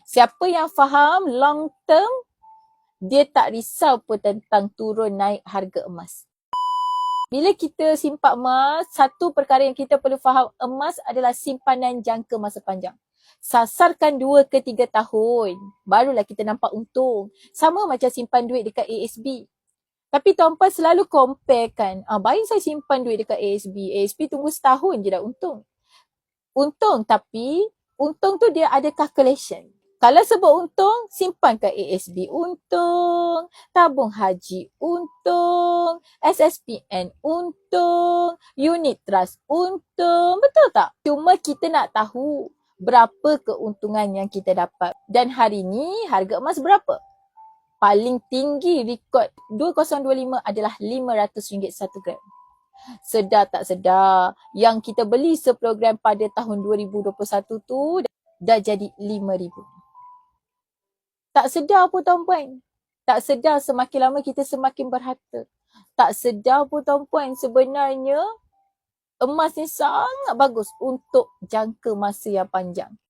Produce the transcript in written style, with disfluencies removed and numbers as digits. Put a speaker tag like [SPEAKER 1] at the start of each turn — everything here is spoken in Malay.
[SPEAKER 1] Siapa yang faham long term, dia tak risau pun tentang turun naik harga emas. Bila kita simpan emas, satu perkara yang kita perlu faham, emas adalah simpanan jangka masa panjang. Sasarkan 2 ke 3 tahun, barulah kita nampak untung. Sama macam simpan duit dekat ASB. Tapi tuan-puan selalu compare kan, baik saya simpan duit dekat ASB, ASB tunggu setahun je dah untung. Untung, tapi untung tu dia ada calculation. Kalau sebut untung, simpan ke ASB untung, tabung haji untung, SSPN untung, unit trust untung. Betul tak? Cuma kita nak tahu berapa keuntungan yang kita dapat. Dan hari ni harga emas berapa? Paling tinggi rekod 2025 adalah RM500 1 gram. Sedar tak sedar, yang kita beli seprogram pada tahun 2021 tu dah jadi RM5,000. Tak sedar pun tuan-puan. Tak sedar semakin lama kita semakin berharta. Tak sedar pun tuan-puan, sebenarnya emas ni sangat bagus untuk jangka masa yang panjang.